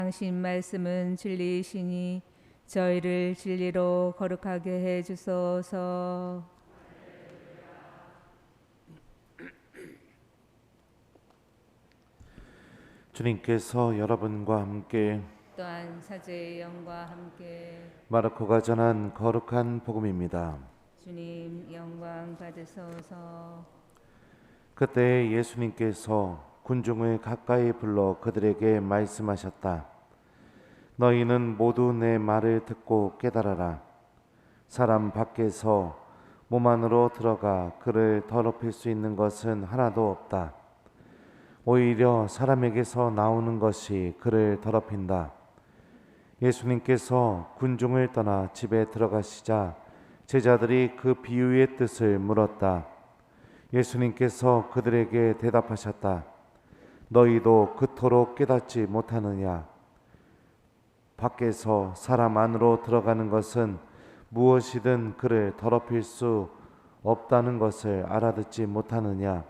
당신 말씀은 진리이시니 저희를 진리로 거룩하게 해 주소서. 주님께서 여러분과 함께 또한 사제의 영과 함께 마르코가 전한 거룩한 복음입니다. 주님 영광 받으소서. 그때 예수님께서 군중을 가까이 불러 그들에게 말씀하셨다. 너희는 모두 내 말을 듣고 깨달아라. 사람 밖에서 몸 안으로 들어가 그를 더럽힐 수 있는 것은 하나도 없다. 오히려 사람에게서 나오는 것이 그를 더럽힌다. 예수님께서 군중을 떠나 집에 들어가시자 제자들이 그 비유의 뜻을 물었다. 예수님께서 그들에게 대답하셨다. 너희도 그토록 깨닫지 못하느냐? 밖에서 사람 안으로 들어가는 것은 무엇이든 그를 더럽힐 수 없다는 것을 알아듣지 못하느냐?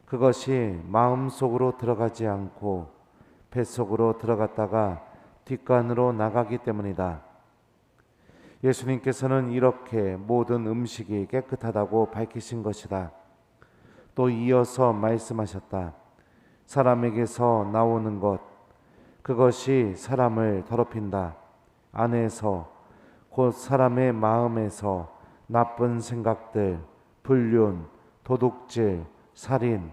그것이 마음속으로 들어가지 않고 뱃속으로 들어갔다가 뒷간으로 나가기 때문이다. 예수님께서는 이렇게 모든 음식이 깨끗하다고 밝히신 것이다. 또 이어서 말씀하셨다. 사람에게서 나오는 것, 그것이 사람을 더럽힌다. 안에서 곧 사람의 마음에서 나쁜 생각들, 불륜, 도둑질, 살인,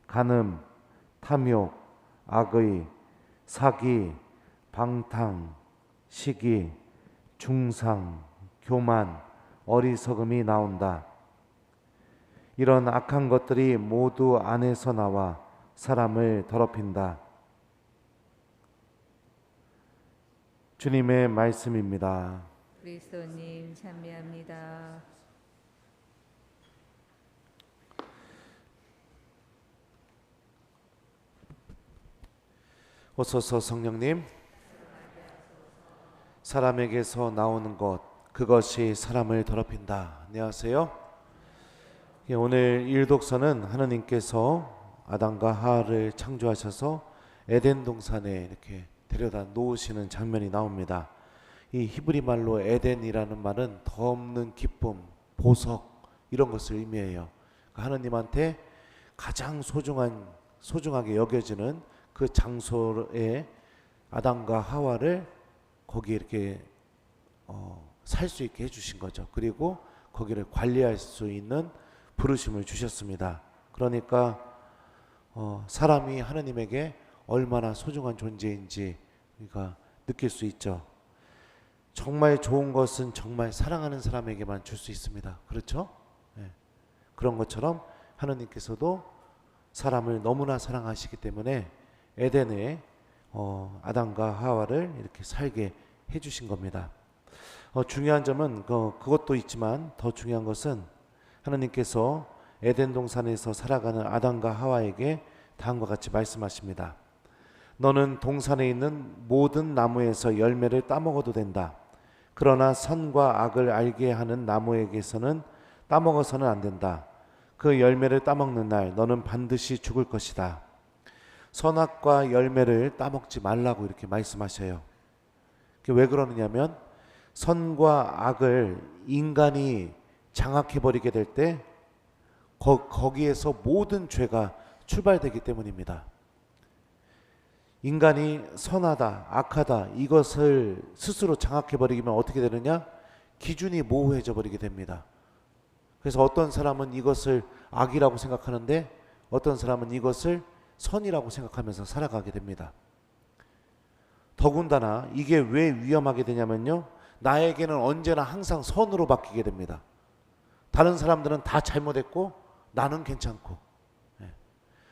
간음, 탐욕, 악의, 사기, 방탕, 시기, 중상, 교만, 어리석음이 나온다. 이런 악한 것들이 모두 안에서 나와 사람을 더럽힌다. 주님의 말씀입니다. 그리스도님 찬미합니다. 오소서 성령님, 사람에게서 나오는 것, 그것이 사람을 더럽힌다. 안녕하세요. 오늘 일독서는 하나님께서 아담과 하와를 창조하셔서 에덴 동산에 이렇게 데려다 놓으시는 장면이 나옵니다. 이 히브리 말로 에덴이라는 말은 더 없는 기쁨, 보석 이런 것을 의미해요. 하나님한테 가장 소중하게 여겨지는 그 장소에 아담과 하와를 거기에 이렇게 살 수 있게 해주신 거죠. 그리고 거기를 관리할 수 있는 부르심을 주셨습니다. 그러니까 사람이 하나님에게 얼마나 소중한 존재인지 우리가 느낄 수 있죠. 정말 좋은 것은 정말 사랑하는 사람에게만 줄 수 있습니다. 그렇죠? 네. 그런 것처럼 하나님께서도 사람을 너무나 사랑하시기 때문에 에덴에 아담과 하와를 이렇게 살게 해주신 겁니다. 중요한 점은 그것도 있지만 더 중요한 것은 하나님께서 에덴 동산에서 살아가는 아담과 하와에게 다음과 같이 말씀하십니다. 너는 동산에 있는 모든 나무에서 열매를 따먹어도 된다. 그러나 선과 악을 알게 하는 나무에게서는 따먹어서는 안 된다. 그 열매를 따먹는 날 너는 반드시 죽을 것이다. 선악과 열매를 따먹지 말라고 이렇게 말씀하셔요. 왜 그러느냐면 선과 악을 인간이 장악해버리게 될 때 거기에서 모든 죄가 출발되기 때문입니다. 인간이 선하다, 악하다 이것을 스스로 장악해버리면 어떻게 되느냐? 기준이 모호해져 버리게 됩니다. 그래서 어떤 사람은 이것을 악이라고 생각하는데 어떤 사람은 이것을 선이라고 생각하면서 살아가게 됩니다. 더군다나 이게 왜 위험하게 되냐면요, 나에게는 언제나 항상 선으로 바뀌게 됩니다. 다른 사람들은 다 잘못했고 나는 괜찮고,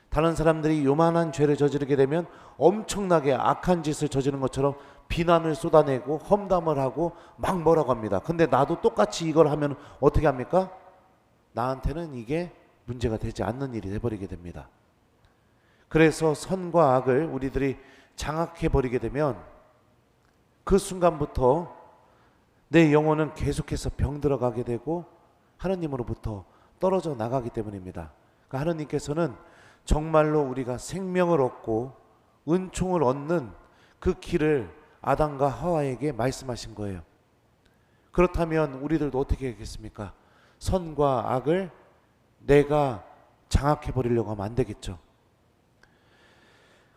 다른 사람들이 요만한 죄를 저지르게 되면 엄청나게 악한 짓을 저지른 것처럼 비난을 쏟아내고 험담을 하고 막 뭐라고 합니다. 근데 나도 똑같이 이걸 하면 어떻게 합니까? 나한테는 이게 문제가 되지 않는 일이 돼버리게 됩니다. 그래서 선과 악을 우리들이 장악해버리게 되면 그 순간부터 내 영혼은 계속해서 병들어가게 되고 하나님으로부터 떨어져 나가기 때문입니다. 그러니까 하나님께서는 정말로 우리가 생명을 얻고 은총을 얻는 그 길을 아담과 하와에게 말씀하신 거예요. 그렇다면 우리들도 어떻게 하겠습니까? 선과 악을 내가 장악해 버리려고 하면 안 되겠죠.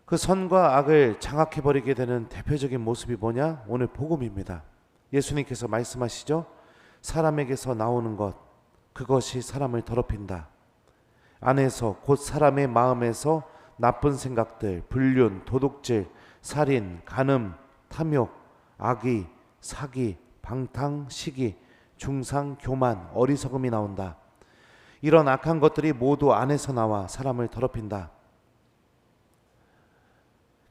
그 선과 악을 장악해 버리게 되는 대표적인 모습이 뭐냐? 오늘 복음입니다. 예수님께서 말씀하시죠. 사람에게서 나오는 것, 그것이 사람을 더럽힌다. 안에서 곧 사람의 마음에서 나쁜 생각들, 불륜, 도둑질, 살인, 간음, 탐욕, 악의, 사기, 방탕, 시기, 중상, 교만, 어리석음이 나온다. 이런 악한 것들이 모두 안에서 나와 사람을 더럽힌다.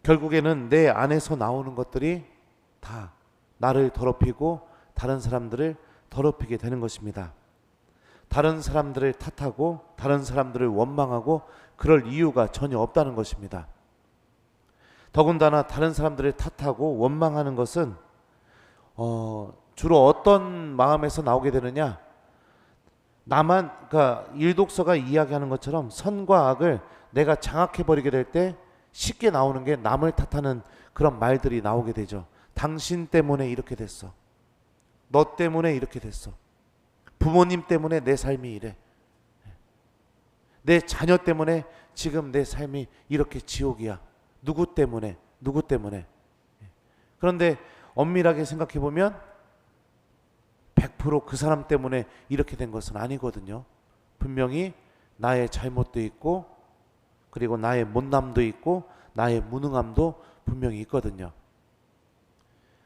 결국에는 내 안에서 나오는 것들이 다 나를 더럽히고 다른 사람들을 더럽히게 되는 것입니다. 다른 사람들을 탓하고 다른 사람들을 원망하고 그럴 이유가 전혀 없다는 것입니다. 더군다나 다른 사람들을 탓하고 원망하는 것은 주로 어떤 마음에서 나오게 되느냐? 그러니까 일독서가 이야기하는 것처럼 선과 악을 내가 장악해 버리게 될 때 쉽게 나오는 게 남을 탓하는 그런 말들이 나오게 되죠. 당신 때문에 이렇게 됐어. 너 때문에 이렇게 됐어. 부모님 때문에 내 삶이 이래. 내 자녀 때문에 지금 내 삶이 이렇게 지옥이야. 누구 때문에? 누구 때문에? 그런데 엄밀하게 생각해 보면 100% 그 사람 때문에 이렇게 된 것은 아니거든요. 분명히 나의 잘못도 있고 그리고 나의 못남도 있고 나의 무능함도 분명히 있거든요.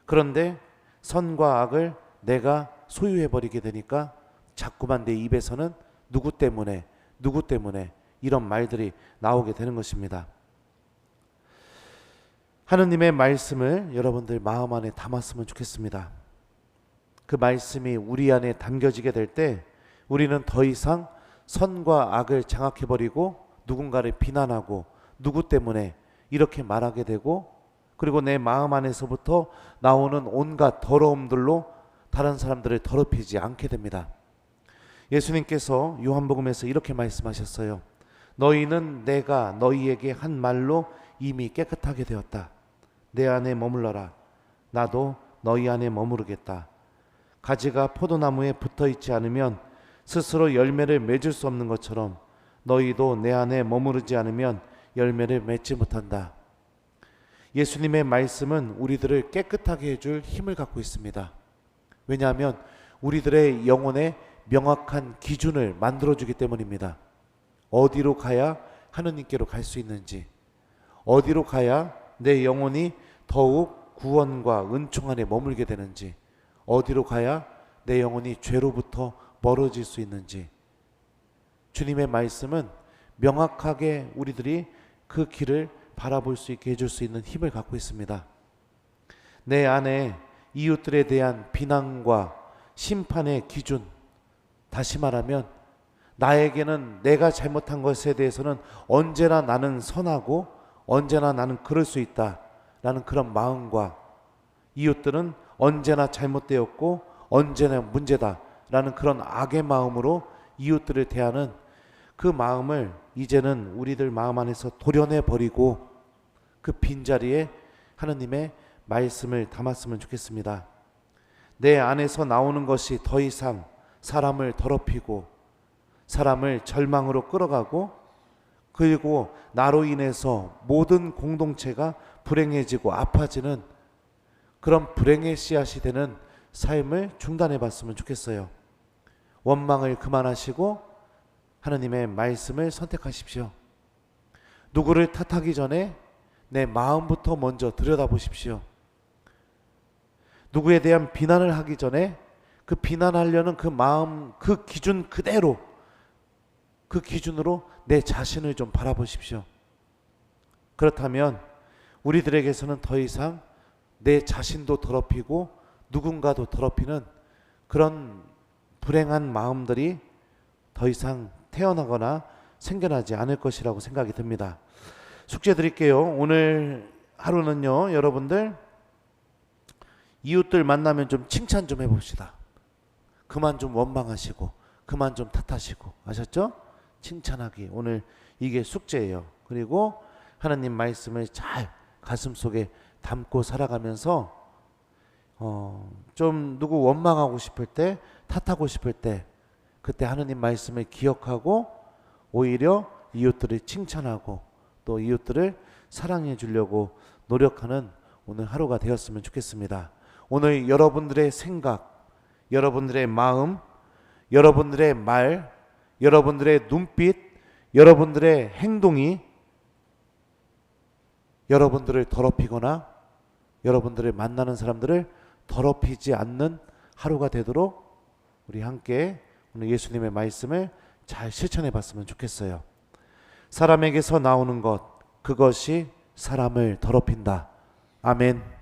그런데 선과 악을 내가 소유해버리게 되니까 자꾸만 내 입에서는 누구 때문에 이런 말들이 나오게 되는 것입니다. 하느님의 말씀을 여러분들 마음 안에 담았으면 좋겠습니다. 그 말씀이 우리 안에 담겨지게 될 때 우리는 더 이상 선과 악을 장악해버리고 누군가를 비난하고 누구 때문에 이렇게 말하게 되고 그리고 내 마음 안에서부터 나오는 온갖 더러움들로 다른 사람들을 더럽히지 않게 됩니다. 예수님께서 요한복음에서 이렇게 말씀하셨어요. 너희는 내가 너희에게 한 말로 이미 깨끗하게 되었다. 내 안에 머물러라. 나도 너희 안에 머무르겠다. 가지가 포도나무에 붙어 있지 않으면 스스로 열매를 맺을 수 없는 것처럼 너희도 내 안에 머무르지 않으면 열매를 맺지 못한다. 예수님의 말씀은 우리들을 깨끗하게 해줄 힘을 갖고 있습니다. 왜냐하면 우리들의 영혼에 명확한 기준을 만들어주기 때문입니다. 어디로 가야 하느님께로 갈 수 있는지, 어디로 가야 내 영혼이 더욱 구원과 은총 안에 머물게 되는지, 어디로 가야 내 영혼이 죄로부터 멀어질 수 있는지, 주님의 말씀은 명확하게 우리들이 그 길을 바라볼 수 있게 해줄 수 있는 힘을 갖고 있습니다. 내 안에 이웃들에 대한 비난과 심판의 기준, 다시 말하면 나에게는 내가 잘못한 것에 대해서는 언제나 나는 선하고 언제나 나는 그럴 수 있다라는 그런 마음과 이웃들은 언제나 잘못되었고 언제나 문제다라는 그런 악의 마음으로 이웃들을 대하는 그 마음을 이제는 우리들 마음 안에서 도려내 버리고 그 빈자리에 하느님의 말씀을 담았으면 좋겠습니다. 내 안에서 나오는 것이 더 이상 사람을 더럽히고 사람을 절망으로 끌어가고 그리고 나로 인해서 모든 공동체가 불행해지고 아파지는 그런 불행의 씨앗이 되는 삶을 중단해 봤으면 좋겠어요. 원망을 그만하시고 하나님의 말씀을 선택하십시오. 누구를 탓하기 전에 내 마음부터 먼저 들여다보십시오. 누구에 대한 비난을 하기 전에 그 비난하려는 그 마음, 그 기준 그대로, 그 기준으로 내 자신을 좀 바라보십시오. 그렇다면 우리들에게서는 더 이상 내 자신도 더럽히고 누군가도 더럽히는 그런 불행한 마음들이 더 이상 태어나거나 생겨나지 않을 것이라고 생각이 듭니다. 숙제 드릴게요. 오늘 하루는요, 여러분들 이웃들 만나면 좀 칭찬 좀 해봅시다. 그만 좀 원망하시고 그만 좀 탓하시고, 아셨죠? 칭찬하기, 오늘 이게 숙제예요. 그리고 하나님 말씀을 잘 가슴속에 담고 살아가면서 좀 누구 원망하고 싶을 때, 탓하고 싶을 때 그때 하느님 말씀을 기억하고 오히려 이웃들을 칭찬하고 또 이웃들을 사랑해 주려고 노력하는 오늘 하루가 되었으면 좋겠습니다. 오늘 여러분들의 생각, 여러분들의 마음, 여러분들의 말, 여러분들의 눈빛, 여러분들의 행동이 여러분들을 더럽히거나 여러분들을 만나는 사람들을 더럽히지 않는 하루가 되도록 우리 함께 오늘 예수님의 말씀을 잘 실천해 봤으면 좋겠어요. 사람에게서 나오는 것, 그것이 사람을 더럽힌다. 아멘.